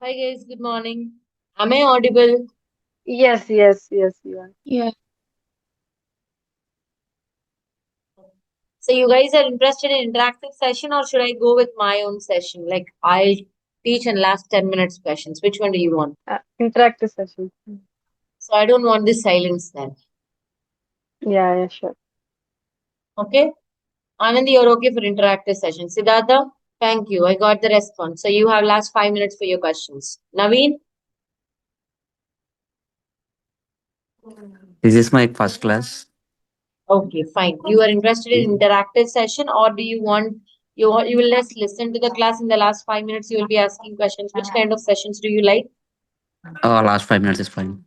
Hi guys, good morning. Am I audible? Yes, yes, yes, you are. Yeah, So you guys are interested in interactive session or should I go with my own session? Like I'll teach in last 10 minutes questions. Which one do you want? Interactive session. So I don't want this silence then. Yeah, yeah, sure. Okay? Anandi, you're okay for interactive session. Siddhartha? Thank you. I got the response. So you have last 5 minutes for your questions. Naveen? This is my first class. Okay, fine. You are interested in interactive session or do you want you will just listen to the class in the last 5 minutes you will be asking questions. Which kind of sessions do you like? Last 5 minutes is fine.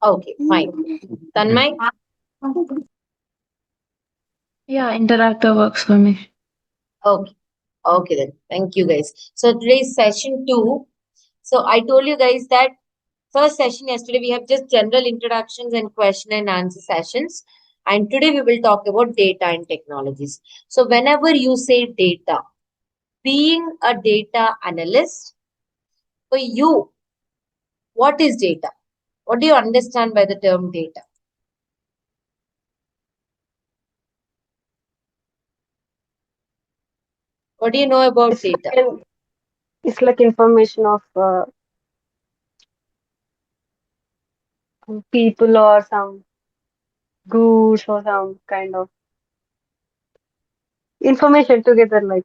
Okay, fine. Tanmay? yeah, interactive works for me. Okay. Okay then. Thank you guys. So today's session two. So I told you guys that first session yesterday we have just general introductions and question and answer sessions. And today we will talk about data and technologies. So whenever you say data, being a data analyst, for you, what is data? What do you understand by the term data? What do you know about It's data? like it's like information of people or some goods or some kind of information together, like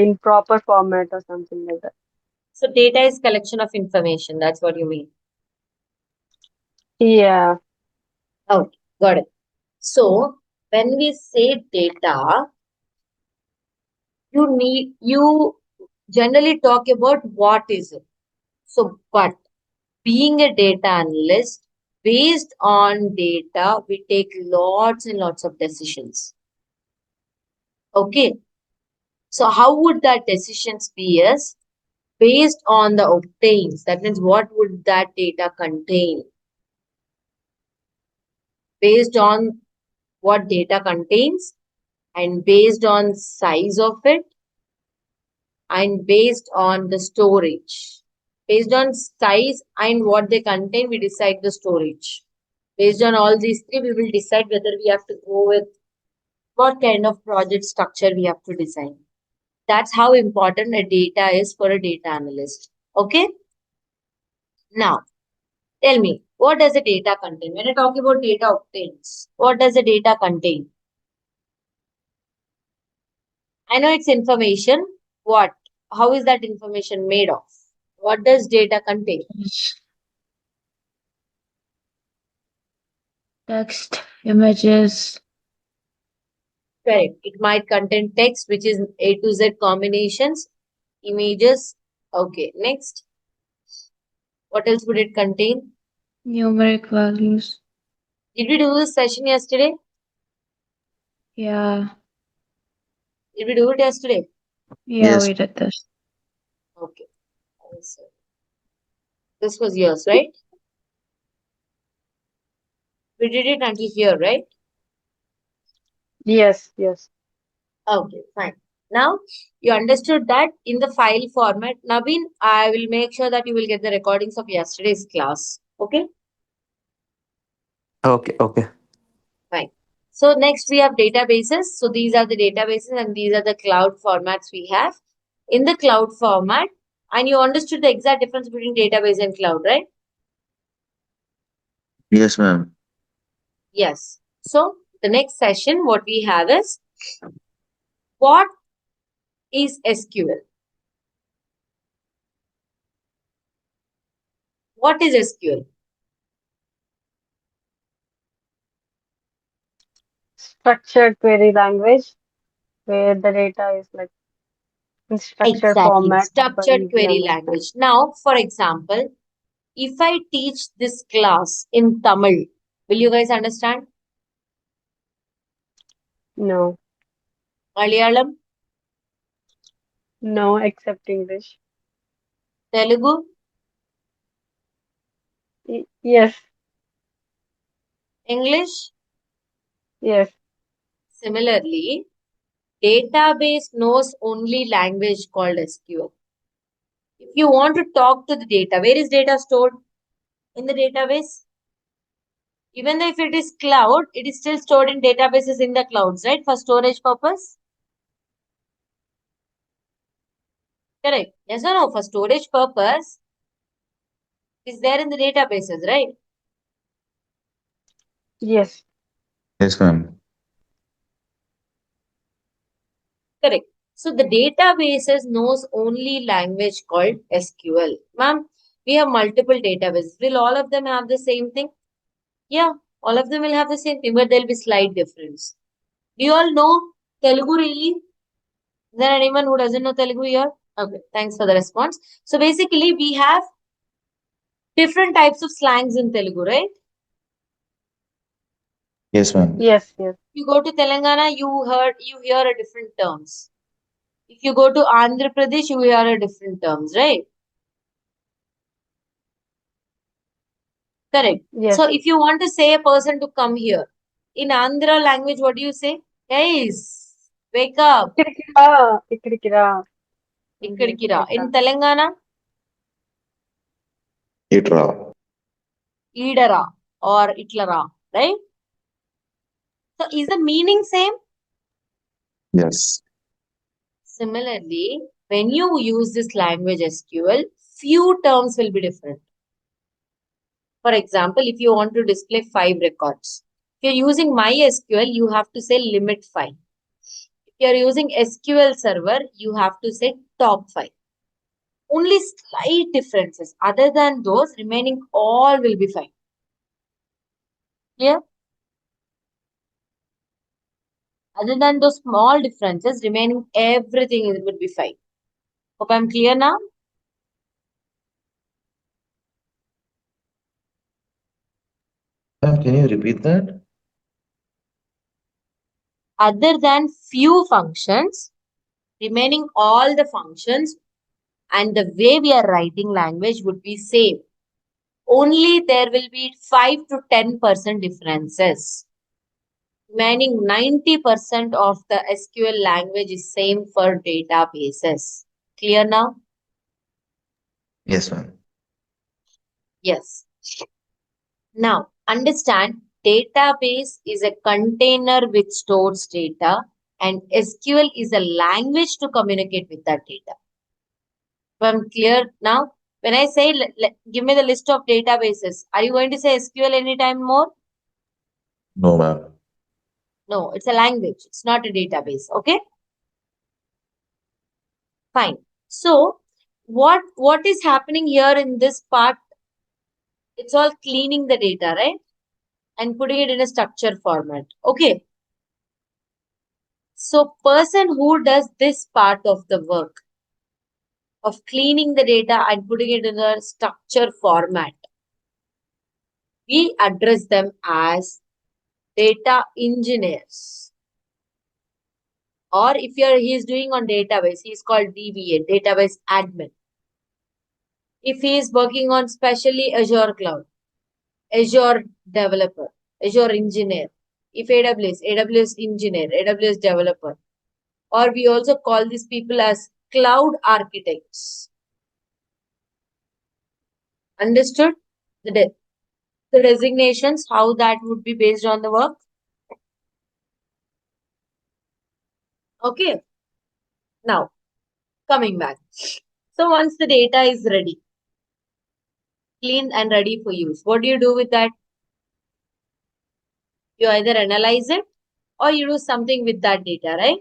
in proper format or something like that. So data is collection of information. That's what you mean. Yeah, Okay, got it. So when we say data, you generally talk about what is it. So, but being a data analyst, based on data, we take lots and lots of decisions. Okay. So how would that decisions be as based on the obtains? That means what would that data contain? Based on what data contains and based on size of it and based on the storage. Based on size and what they contain, we decide the storage. Based on all these three, we will decide whether we have to go with what kind of project structure we have to design. That's how important a data is for a data analyst. Okay? Now, tell me, what does a data contain? When I talk about data obtains, what does a data contain? I know it's information. What? How is that information made of? What does data contain? Text, images, Correct. It might contain text, which is A to Z combinations, images. Okay, next. What else would it contain? numeric values. Did we do this session yesterday? Yeah, Did we do it yesterday? yeah, Yes. we did this. Okay. So this was yours, right? We did it until here, right? yes, yes, Okay, fine. Now you understood that in the file format. Naveen, I will make sure that you will get the recordings of yesterday's class. Okay, Okay, okay. fine. So next we have databases. So these are the databases and these are the cloud formats we have. In the cloud format, and you understood the exact difference between database and cloud, right? Yes, ma'am. Yes. So the next session, what we have is what is SQL? What is SQL? structured query language where the data is like in structured Exactly. format for Structured easy query understand. language. Now, for example, if I teach this class in Tamil, will you guys understand? No, Malayalam, no, except English. Telugu, Yes, English. yes. Similarly, database knows only language called SQL. If you want to talk to the data, where is data stored? In the database. Even though if it is cloud, it is still stored in databases in the clouds, right? For storage purpose. Correct. Yes or no? For storage purpose, it is there in the databases, right? Yes. Yes, ma'am. Correct. So the databases knows only language called SQL. Ma'am, we have multiple databases. Will all of them have the same thing? Yeah, all of them will have the same thing, but there will be slight difference. Do you all know Telugu really? Is there anyone who doesn't know Telugu here? Okay, thanks for the response. So basically, we have different types of slangs in Telugu, right? Yes, ma'am. Yes. Yes. You go to Telangana, you hear a different terms. If you go to Andhra Pradesh, you hear a different terms, right? Correct. Yes. So if you want to say a person to come here, in Andhra language, what do you say? Guys, wake up. ఇక్కడికి రా ఇక్కడికి రా Ikkadiki ra. like In that. Telangana, Itra. idara or itlara, right? So is the meaning same? Yes. Similarly, when you use this language SQL, few terms will be different. For example, if you want to display 5 records, if you're using MySQL, you have to say limit 5. If you're using SQL Server, you have to say top 5. Only slight differences. Other than those, remaining all will be fine. Clear? Other than those small differences, remaining everything will be fine. Hope I'm clear now. Ma'am, can you repeat that? Other than few functions, remaining all the functions and the way we are writing language would be same. Only there will be 5 to 10% differences. Remaining 90% of the SQL language is same for databases. Clear now? Yes, ma'am. Yes. Now, understand database is a container which stores data and SQL is a language to communicate with that data. If I'm clear now, when I say give me the list of databases, are you going to say SQL anytime more? No, ma'am. No, it's a language. It's not a database. Okay, fine. So what is happening here in this part? It's all cleaning the data, right? And putting it in a structure format. Okay. So person who does this part of the work of cleaning the data and putting it in a structure format, we address them as data engineers. Or if he is doing on database, he is called DBA, database admin. If he is working on specially Azure cloud, Azure developer, Azure engineer. If AWS engineer, AWS developer. Or we also call these people as cloud architects. Understood? The, de the designations, how that would be based on the work. Okay. Now, coming back. So once the data is ready, clean and ready for use, what do you do with that? You either analyze it or you do something with that data, right?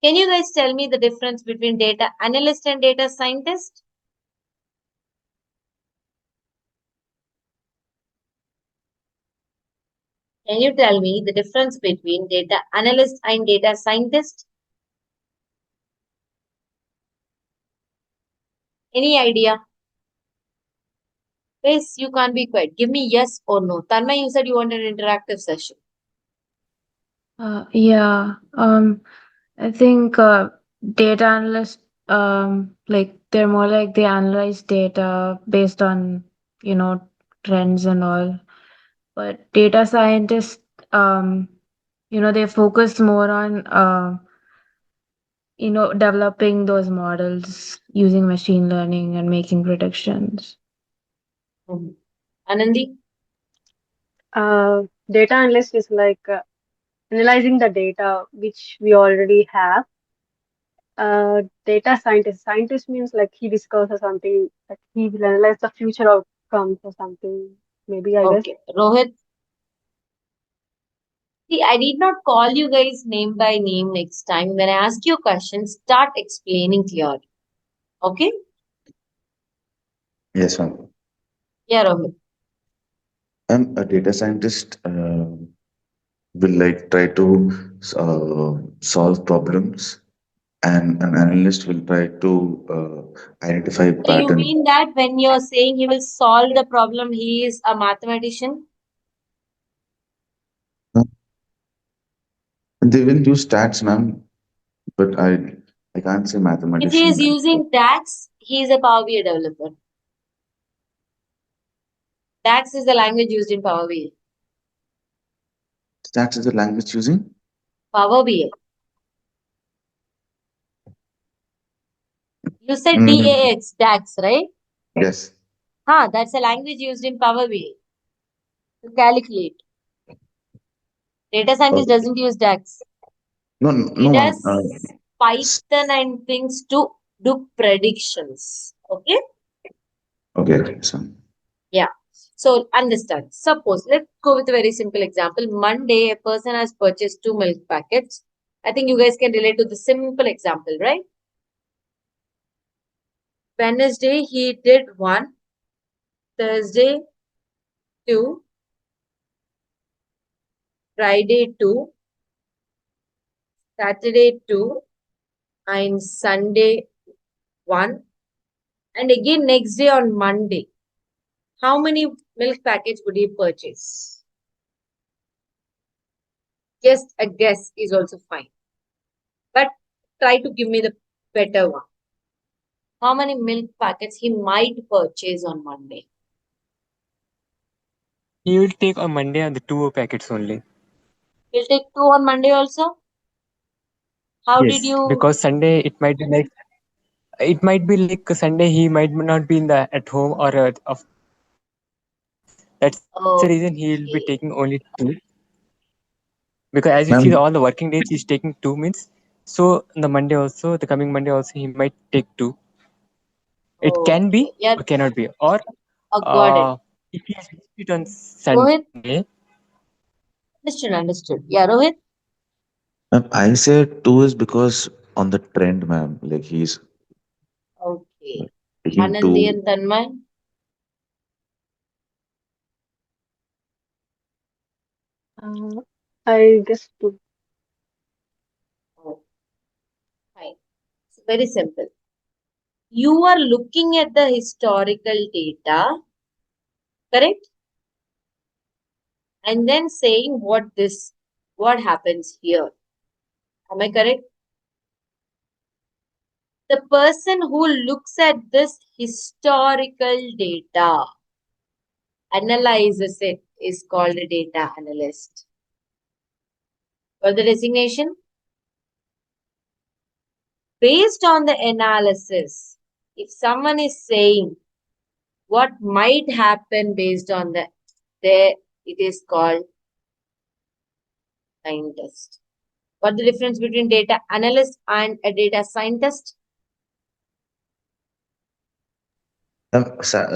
Can you guys tell me the difference between data analyst and data scientist? Can you tell me the difference between data analyst and data scientist? Any idea? Yes, you can't be quiet. Give me yes or no. Tanmay, you said you want an interactive session. Yeah. I think data analysts, like they're more like they analyze data based on, you know, trends and all. But data scientists, they focus more on, developing those models using machine learning and making predictions. Mhm. Anandi? Data analyst is like analyzing the data which we already have. Data scientist. Scientist means like he discusses something, like he will analyze the future outcomes or something. Maybe I guess. Okay. Rohit? See, I did not call you guys name by name next time. When I ask you a question, start explaining clearly. Okay? Yes, ma'am. Yeah, Rohit. A data scientist will like try to solve problems, and an analyst will try to identify So you pattern. mean that when you're saying he will solve the problem, he is a mathematician? Uh, They will use stats, ma'am, but I can't say If he mathematician. is using DAX, he is a Power BI developer. DAX is the language used in Power BI. Stats is the language using? Power BI. You said Mm, DAX, DAX, right? yes. That's a language used in Power BI to calculate. Data scientist Okay. doesn't use DAX. No, He no, ma'am. does S- Python and things to do predictions. Okay? okay, so Yeah. So understand. Suppose, let's go with a very simple example. Monday, a person has purchased 2 milk packets. I think you guys can relate to the simple example, right? Wednesday, he did one. Thursday, two. Friday, two. Saturday, two. And Sunday, one. And again, next day on Monday. How many milk packets would he purchase? Just a guess is also fine. But try to give me the better one. How many milk packets he might purchase on Monday? He will take on Monday on the two packets only. He'll take two on Monday also. How did Yes, you? because Sunday it might be like Sunday he might not be in the at home or of that's the reason he will be taking Okay. only two. Because as you see ma'am, all the working days he's taking two means, so the coming Monday also he might take two. It can Okay. be Yeah, or cannot be. Or got it. if he has visited on Rohit, Sunday, understood, understood. Yeah, Rohit. I say two is because on the trend, ma'am. Like he's Okay. taking Anandi two. and Tanmay. Uh, I guess to Oh, fine. It's very simple. You are looking at the historical data, correct? And then saying what happens here. Am I correct? The person who looks at this historical data, analyzes it, is called a data analyst. For the designation, based on the analysis, if someone is saying what might happen based on there, it is called scientist. What the difference between data analyst and a data scientist? Sa-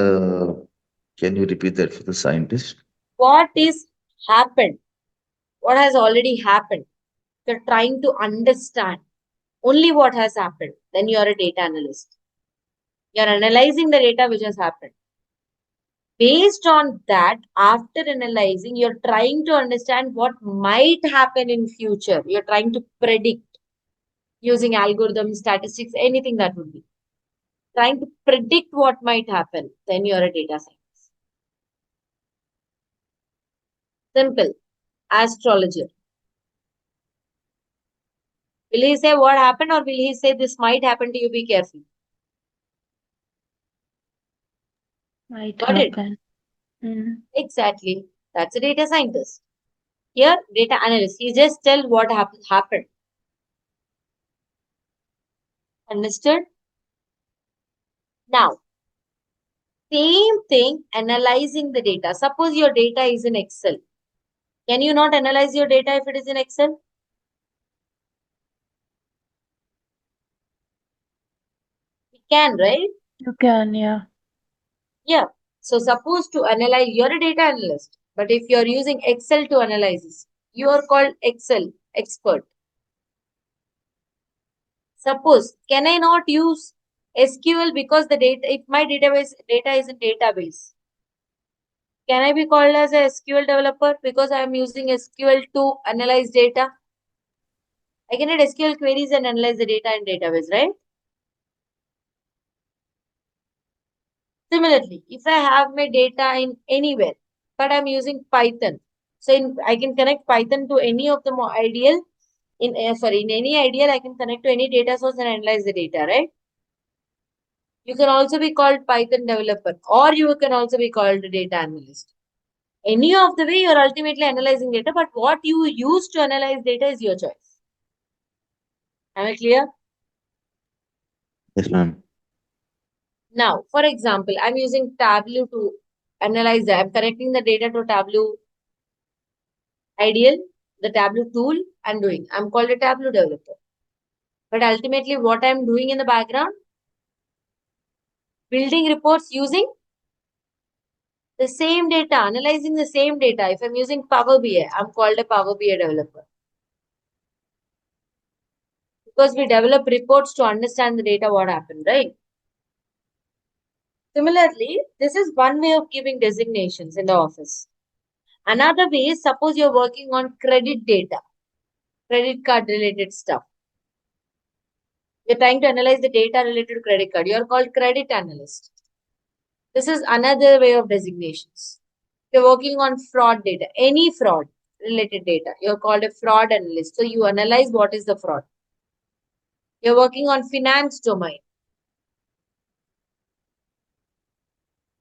can you repeat that for the scientist? What is happened? What has already happened? You're trying to understand only what has happened. Then you are a data analyst. You're analyzing the data which has happened. Based on that, after analyzing, you're trying to understand what might happen in future. You're trying to predict using algorithms, statistics, anything that would be. Trying to predict what might happen. Then you're a data scientist. Simple. Astrologer. Will he say what happened or will he say this might happen to you? Be careful. Might Got it? happen. Mm. Exactly. That's a data scientist. Here, data analyst. He just tell what happened. Understood? Now, same thing, analyzing the data. Suppose your data is in Excel. Can you not analyze your data if it is in Excel? You can, right? You can, yeah. Yeah. So suppose to analyze, you're a data analyst, but if you're using Excel to analyze this, you are called Excel expert. Suppose, can I not use SQL because the data, if my database data is in database, can I be called as a SQL developer because I am using SQL to analyze data? I can add SQL queries and analyze the data in database, right? Similarly, if I have my data in anywhere, but I'm using Python, so I can connect Python to any of the ideal. In any ideal, I can connect to any data source and analyze the data, right? You can also be called Python developer, or you can also be called a data analyst. Any of the way, you're ultimately analyzing data, but what you use to analyze data is your choice. Am I clear? Yes, ma'am. Now, for example, I'm using Tableau to analyze that. I'm connecting the data to Tableau ideal, the Tableau tool I'm doing. I'm called a Tableau developer. But ultimately, what I'm doing in the background, building reports using the same data, analyzing the same data. If I'm using Power BI, I'm called a Power BI developer. Because we develop reports to understand the data, what happened, right? Similarly, this is one way of giving designations in the office. Another way is, suppose you're working on credit data, credit card related stuff. You're trying to analyze the data related to credit card. You're called credit analyst. This is another way of designations. You're working on fraud data, any fraud related data. You're called a fraud analyst. So you analyze what is the fraud. You're working on finance domain.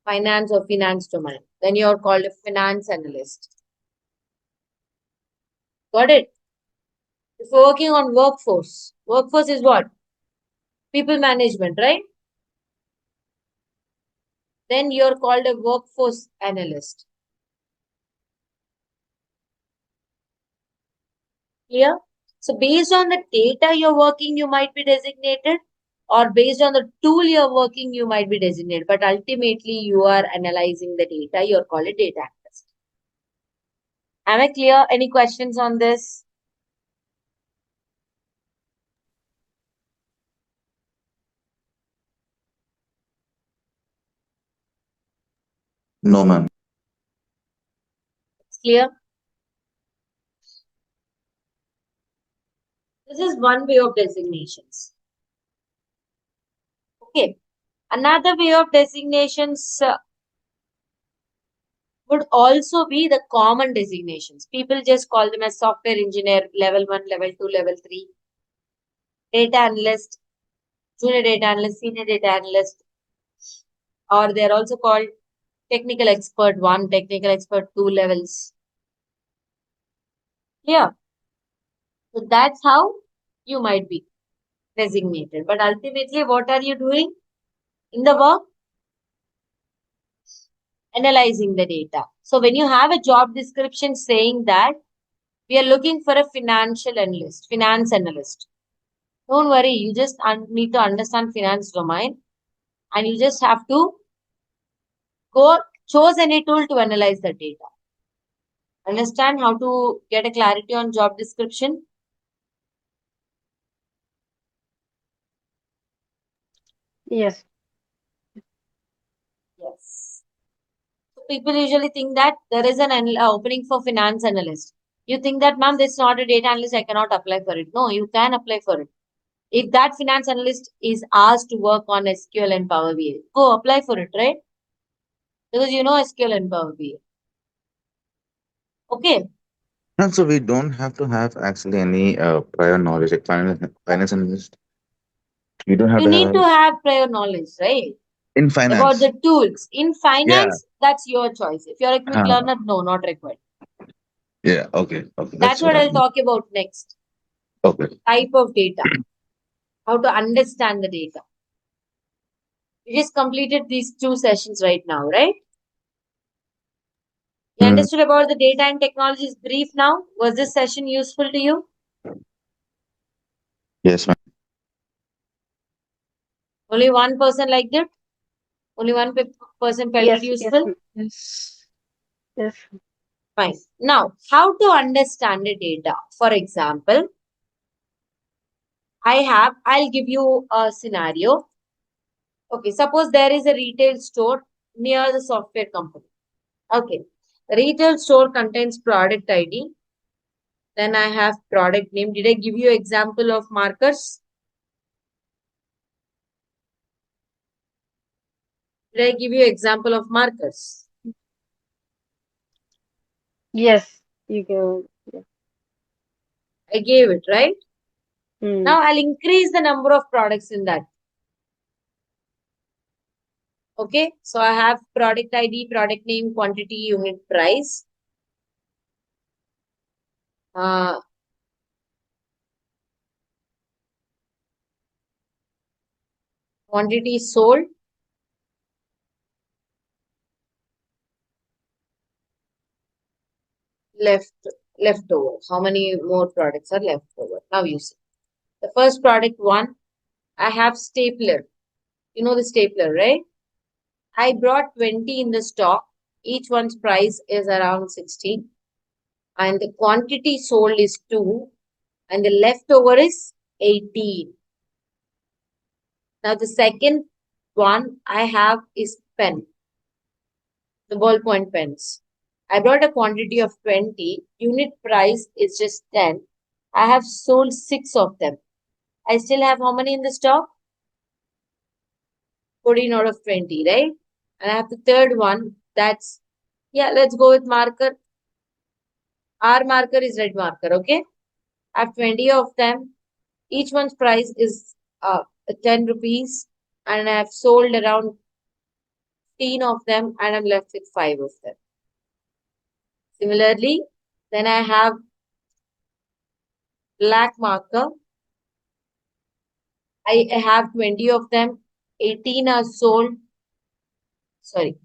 Finance or finance domain. Then you're called a finance analyst. Got it? If you're working on workforce, workforce is what? People management, right? Then you're called a workforce analyst. Clear? So based on the data you're working, you might be designated, or based on the tool you're working, you might be designated. But ultimately, you are analyzing the data. You're called a data analyst. Am I clear? Any questions on this? No, ma'am. It's clear? This is one way of designations. Okay. Another way of designations would also be the common designations. People just call them as software engineer, level 1, level 2, level 3, data analyst, junior data analyst, senior data analyst, or they're also called technical expert 1, technical expert 2 levels. Yeah. So that's how you might be designated. But ultimately, what are you doing in the work? Analyzing the data. So when you have a job description saying that we are looking for a financial analyst, finance analyst, don't worry, you just need to understand finance domain and you just have to go choose any tool to analyze the data. Understand how to get a clarity on job description? Yes. Yes. So people usually think that there is an opening for finance analyst. You think that, ma'am, this is not a data analyst, I cannot apply for it. No, you can apply for it. If that finance analyst is asked to work on SQL and Power BI, go apply for it, right? Because you know SQL and Power BI. Okay. And so we don't have to have actually any prior knowledge, like finance analyst. We don't have You to need have to have prior knowledge, right? in About finance. the tools. In Yeah. finance, that's your choice. If you're a quick Uh, learner, no, not required. yeah. Okay. Okay. That's That's what what I I'll mean. talk about next. Okay. Type of data. how to understand the data. You just completed these 2 sessions right now, right? You Mm, understood about the data and technologies brief now? Was this session useful to you? yes, ma'am. Only one person liked it? Only one person felt it Yes, yes, useful? Yes. yes. Fine. Now, how to understand the data? For example, I'll give you a scenario. Okay, suppose there is a retail store near the software company. Okay, the retail store contains product ID. Then I have product name. Did I give you example of markers? Did I give you example of markers? Yes, you can. Yeah. I gave it, right? Hmm. Now I'll increase the number of products in that. Okay, so I have product ID, product name, quantity, unit price. Uh, Quantity sold, left leftover. How many more products are left over? Now you see. The first product one, I have stapler. You know the stapler, right? I brought 20 in the stock. Each one's price is around 16. And the quantity sold is 2. And the leftover is 18. Now the second one I have is pen, the ballpoint pens. I brought a quantity of 20. Unit price is just 10. I have sold 6 of them. I still have how many in the stock? 14 out of 20, right? And I have the third one. That's, yeah, let's go with marker. R marker is red marker, okay? I have 20 of them. Each one's price is 10 rupees. And I have sold around 15 of them and I'm left with 5 of them. Similarly, then I have black marker. I have 20 of them. 18 are sold. Sorry,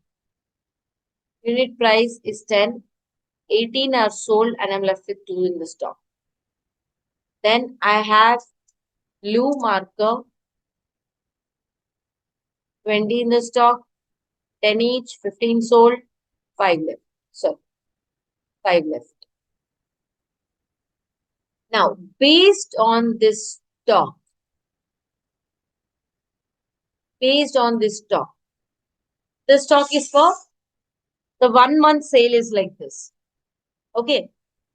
unit price is 10. 18 are sold and I'm left with 2 in the stock. Then I have blue marker, 20 in the stock, 10 each, 15 sold, 5 left. So 5 left. Now, based on this stock, the stock is for the 1 month sale is like this. Okay.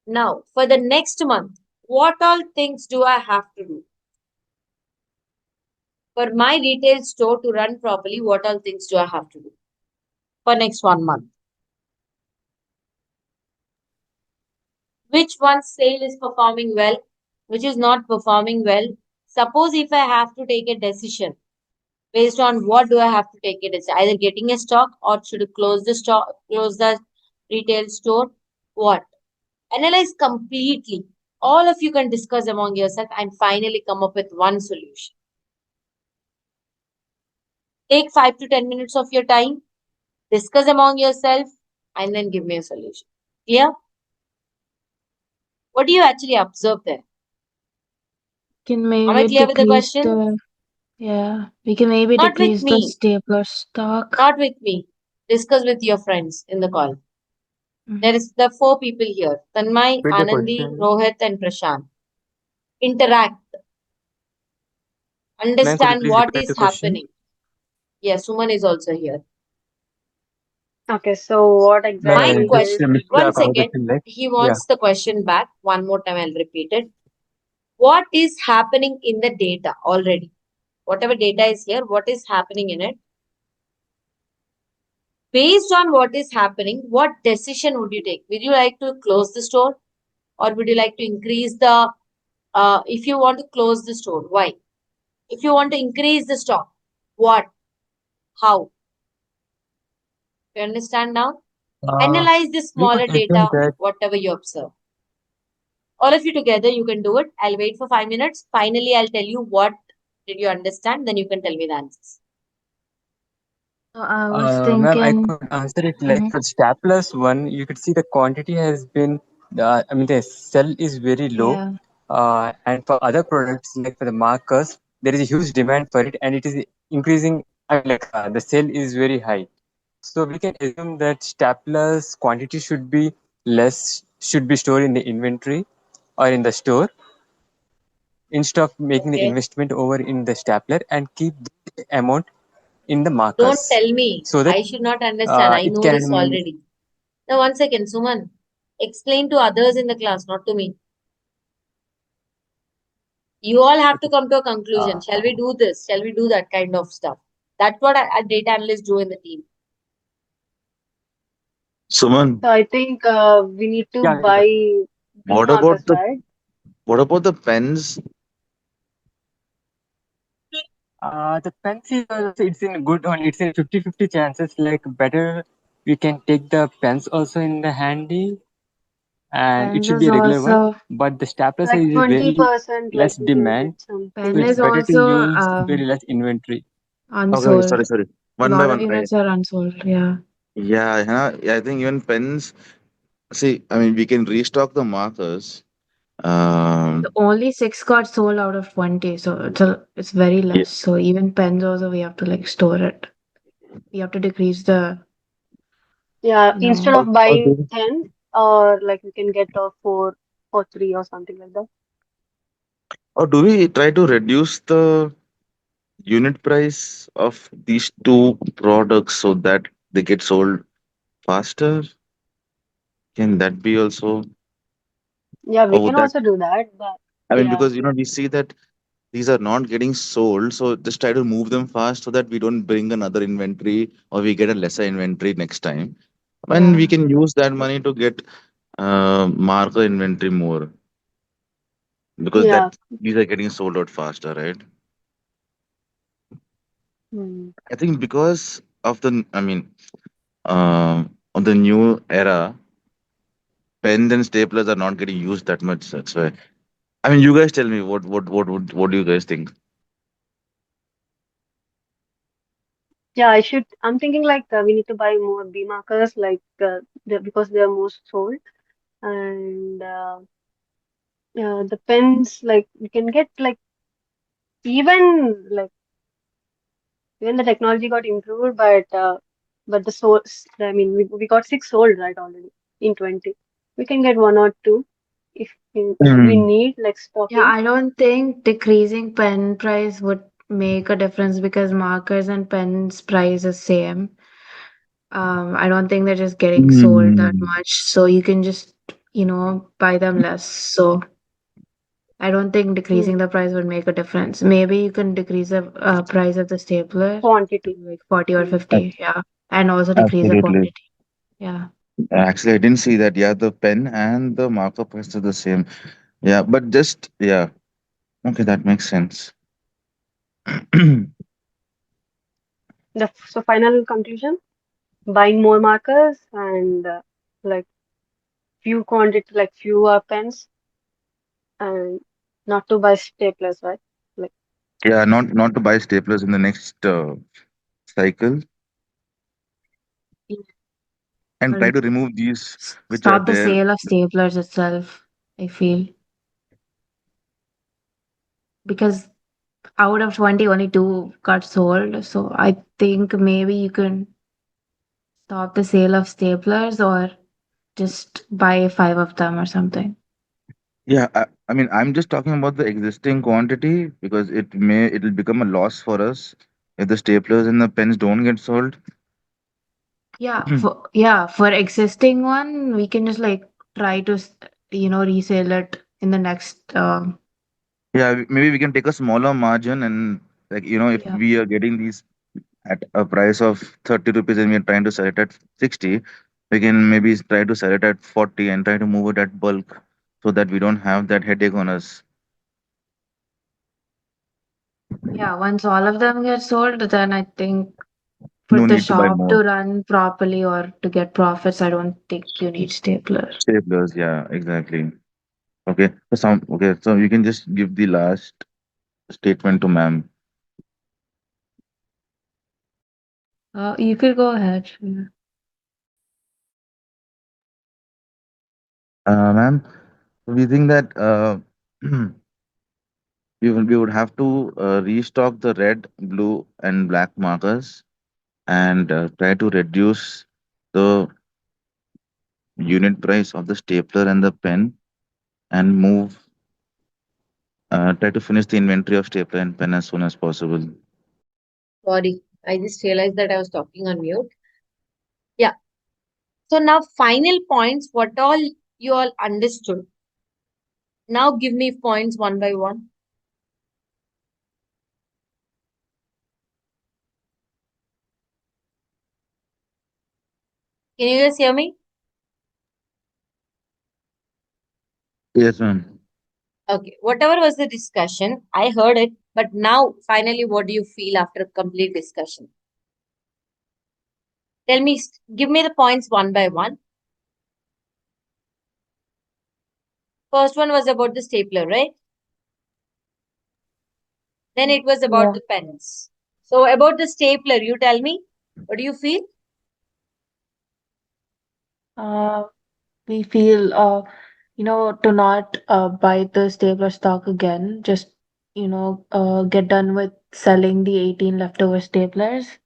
Now, for the next month, what all things do I have to do? For my retail store to run properly, what all things do I have to do for next 1 month? Which one sale is performing well, which is not performing well? Suppose if I have to take a decision based on what do I have to take a decision, either getting a stock or should I close the stock, close the retail store? What? Analyze completely. All of you can discuss among yourself and finally come up with one solution. Take 5 to 10 minutes of your time, discuss among yourself, and then give me a solution. Clear? What do you actually observe there? Can Am I maybe clear with the decrease question? the yeah. We can maybe Not with decrease the me. stapler stock. Not with me. Discuss with your friends in the call. There Mhm. is the 4 people here. Tanmay, Repeat the Anandi, question. Rohit, and Prashant. Interact. Ma'am, could you Understand please what repeat the is question? happening. Yes, Suman is also here. Okay, so what My मैं exactly just is question, missed the 1 second. conversation. Like, He yeah, wants the question back. One more time, I'll repeat it. What is happening in the data already? Whatever data is here, what is happening in it? Based on what is happening, what decision would you take? Would you like to close the store or would you like to increase the, if you want to close the store, why? If you want to increase the stock, what? How? You understand now? uh, Analyze the we could smaller assume data, that whatever you observe. All of you together, you can do it. I'll wait for 5 minutes. Finally, I'll tell you what Did you understand? Then you can tell me the answers. So I was Ma'am, I thinking, could answer it like mhm, for staplers one, you could see the quantity has been, I mean, the sell is very low. yeah. And for other products, like for the markers, there is a huge demand for it and it is increasing. I mean, like the sale is very high. So we can assume that staplers quantity should be less, should be stored in the inventory or in the store instead of making the Okay. investment over in the stapler and keep the amount in the Don't markers tell me. so that I should not understand. I it know this can. already. Now, one second, Suman. Explain to others in the class, not to me. You all have to come to a conclusion. Uh, Shall we do this? Shall we do that kind of stuff? That's what a data analyst do in the team. Suman, So I think we need to yeah, yeah. buy B what markers, about the right? what about the pens? The pencil also it's in good one. It's in 50-50 chances. Like better, we can take the pens also in the handy, and it Pens should be is a regular one. also But the staplers Like is very 20%, less like we can get demand, so pen something it's is like better to also use very less inventory. Okay, unsold. sorry, sorry. A One by lot of one. units are unsold. Yeah. Yeah, I think even pens. See, I mean, we can restock the markers. The Um, only six got sold out of 20, so it's very yeah. less. So even pens also we have to like store it. We have to decrease the, yeah, you instead know, Or, of or buying do 10, or like we can get a 4 or 3 or something like that. or do we try to reduce the unit price of these two products so that they get sold faster? Can that be also, Yeah, we or would can that? also do that, but I mean, yeah, because we see that these are not getting sold, so just try to move them fast so that we don't bring another inventory or we get a lesser inventory next time. And we yeah. can use that money to get marker inventory more because yeah. that these are getting sold out faster, right? Hmm. I think because of of the new era, pens and staplers are not getting used that much. That's why. I mean, you guys tell me what do you guys think? Yeah, I'm thinking like we need to buy more B markers, like because they are most sold, and the pens, like we can get like even like even the technology got improved, but the source, I mean, we got 6 sold right already in 20. We can get 1 or 2 if we Hmm. need like Yeah, stocking. I don't think decreasing pen price would make a difference because markers and pens price is same. I don't think they're just getting sold that Hmm. much, so you can just, buy them less. So I don't think Hmm. decreasing the price would make a difference. Maybe you can decrease the price of the stapler to Quantity. like 40 or Hmm. 50, yeah, and also decrease the Absolutely. quantity. Yeah. Actually, I didn't see that. Yeah, the pen and the marker price are the same. Yeah, but just yeah. Okay, that makes sense. So final conclusion, buying more markers and like few quantity, like fewer pens, and not to buy staplers, right? Like, Yeah, not to buy staplers in the next cycle Yeah. and try Or to remove these which are stop the there. sale of staplers itself, I feel, because out of 20, only two got sold. So I think maybe you can stop the sale of staplers or just buy five of them or something. Yeah, I mean, I'm just talking about the existing quantity because it'll become a loss for us if the staplers and the pens don't get sold. For existing one, we can just like try to resell it in the next. Yeah, maybe we can take a smaller margin and like if Yeah. we are getting these at a price of 30 rupees and we are trying to sell it at 60, we can maybe try to sell it at 40 and try to move it at bulk so that we don't have that headache on us. Yeah, once all of them get sold, then I think for No the need to buy shop more to run properly or to get profits, I don't think you need stapler. staplers. Yeah, exactly. Okay, so you can just give the last statement to ma'am. You could go ahead. Yeah. Ma'am, we think that we would have to restock the red, blue, and black markers and try to reduce the unit price of the stapler and the pen and try to finish the inventory of stapler and pen as soon as possible. Sorry, I just realized that I was talking on mute. Yeah. So now final points, what all you all understood. Now give me points one by one. Can you guys hear me? Yes, ma'am. Okay. Whatever was the discussion, I heard it. But now, finally, what do you feel after complete discussion? Tell me, give me the points one by one. First one was about the stapler, right? Then it was about Yeah. the pens. So about the stapler, you tell me, what do you feel? Uh, we feel to not buy the stapler stock again. Just get done with selling the 18 leftover staplers.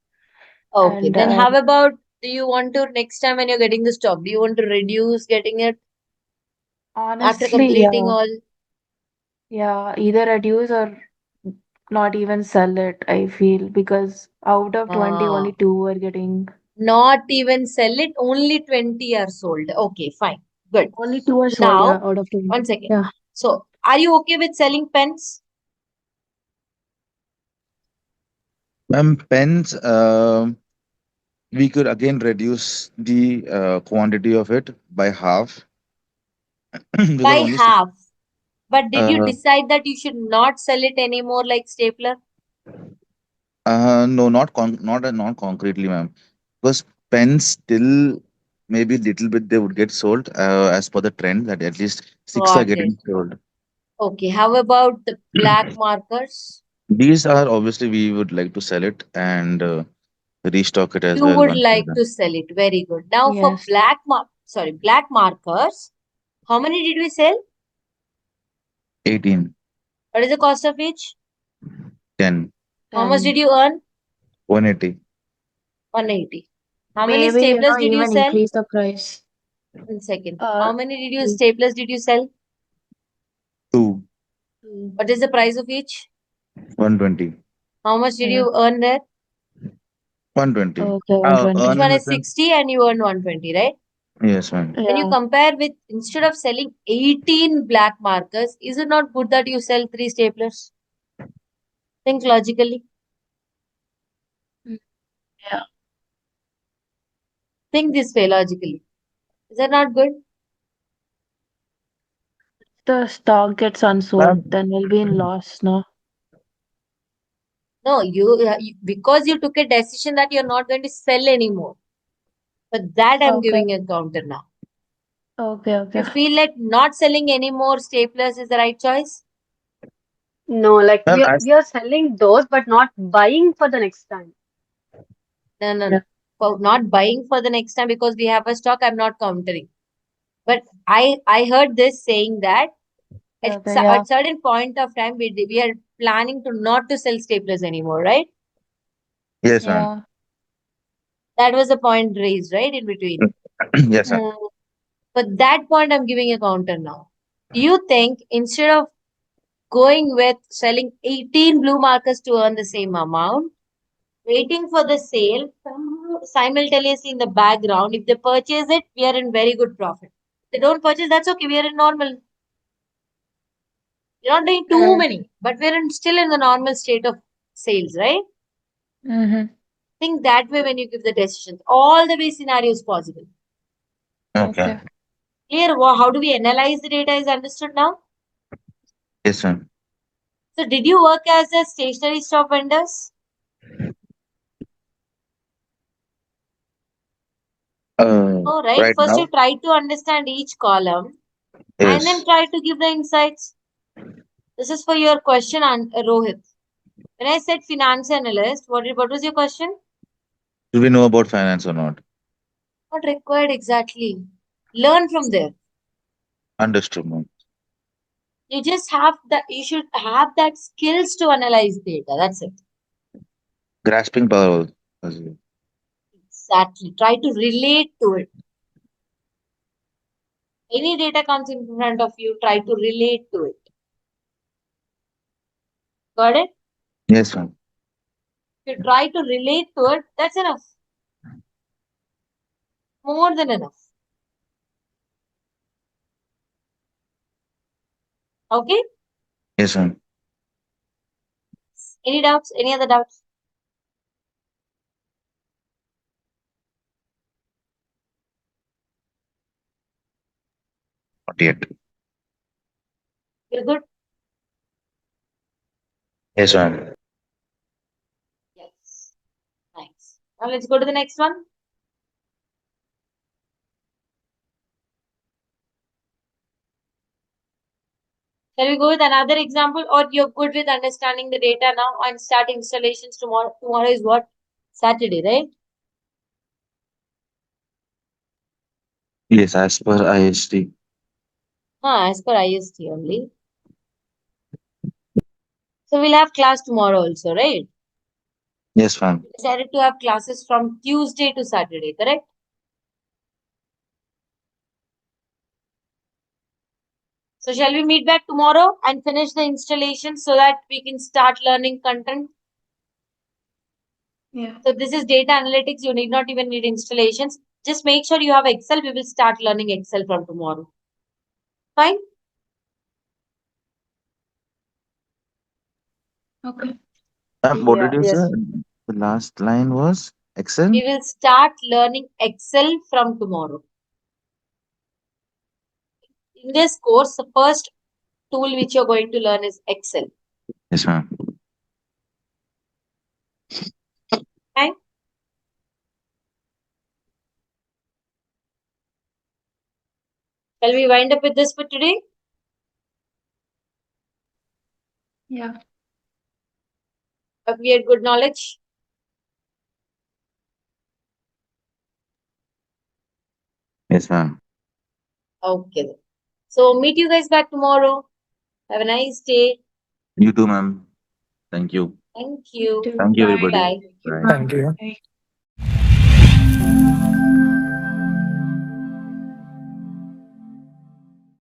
Okay, And then how about, do you want to next time when you're getting the stock, do you want to reduce getting it after honestly, completing yeah, all? yeah, either reduce or not even sell it, I feel, because out of 20, Ah, only two are getting, not even sell it, only 20 are sold. Okay, fine, good. only two are sold, yeah, Now, out of 20. 1 second. Yeah. So, are you okay with selling pens? Ma'am, pens, we could again reduce the quantity of it by half because By only six. half. But did you Uh, decide that you should not sell it anymore like stapler? no, not concretely, ma'am. Because pens still maybe little bit they would get sold as per the trend that at least six are Got it. getting sold. Okay, how about the black markers? These are obviously we would like to sell it and restock it as You well would once we're like done. to sell it. Very good. Now for Yes. black markers, how many did we sell? 18, What is the cost of each? 10, How much did 10. you earn? 180, 180. How many Maybe, staplers did you even sell? increase the price. 1 second. Uh, How many did you two. staplers did you sell? 2, Two. What is the price of each? 120, How much did Yeah. you earn there? 120. Okay, Each Earn 120. one in the is sense, 60 and you earn 120, right? yes, ma'am. When you Yeah. compare with, instead of selling 18 black markers, is it not good that you sell 3 staplers? Think logically. Mm. Yeah. Think this way logically. Is that not good? The stock gets unsold, Ma'am, then we'll be in loss, no? No, because you took a decision that you're not going to sell anymore. But that I'm Okay. giving a counter now. Okay, okay. You feel like not selling any more staplers is the right choice? No, like ma'am, we are selling those, but not buying for the next time. No, no, Yeah. no. For not buying for the next time because we have a stock, I'm not countering. But I heard this saying that Okay, yeah. at certain point of time we are planning to not to sell staplers anymore, right? yes, ma'am. Yeah. That was the point raised, right, in between. Yes, ma'am. Mm. But that point I'm giving a counter now. Do you think instead of going with selling 18 blue markers to earn the same amount, waiting for the sale simultaneously in the background, if they purchase it, we are in very good profit. If they don't purchase, that's okay. We are in normal. We're not doing too Mm. many, but we're still in the normal state of sales, right? Mm-hmm. Think that way when you give the decisions. All the way scenarios possible. Okay. Okay. Clear? How do we analyze the data is understood now. Yes, ma'am. So did you work as a stationary shop vendors? No, right? Right First you now, try to understand each column and then yes. try to give the insights. This is for your question, Rohit. When I said finance analyst, what was your question? Do we know about finance or not? Not required exactly. Learn from there. Understood, ma'am. You just have that, you should have that skills to analyze data. That's it. Grasping power as well. Exactly. Try to relate to it. Any data comes in front of you, try to relate to it. Got it? Yes, ma'am. If you try to relate to it, that's enough. More than enough. Okay? Yes, ma'am. Any doubts? Any other doubts? Not yet. You're good? Yes, ma'am. Yes. Nice. Now let's go to the next one. Shall we go with another example, or you're good with understanding the data now and start installations tomorrow? Tomorrow is what? Saturday, right? Yes, as per IST. As per IST only. So we'll have class tomorrow also, right? Yes, ma'am. Decided to have classes from Tuesday to Saturday, correct? So shall we meet back tomorrow and finish the installation so that we can start learning content? Yeah. So this is data analytics. You need not even need installations. Just make sure you have Excel. We will start learning Excel from tomorrow. Fine. Okay. What Yeah, did you say? yes. The last line was Excel? We will start learning Excel from tomorrow. In this course, the first tool which you're going to learn is Excel. Yes, ma'am. Fine. Shall we wind up with this for today? Yeah. Have we had good knowledge? Yes, ma'am. Okay. Then. So meet you guys back tomorrow. Have a nice day. You too, ma'am. Thank you. Thank You you. too. Thank you, Bye. everybody. Bye. Bye. Thank you. Bye.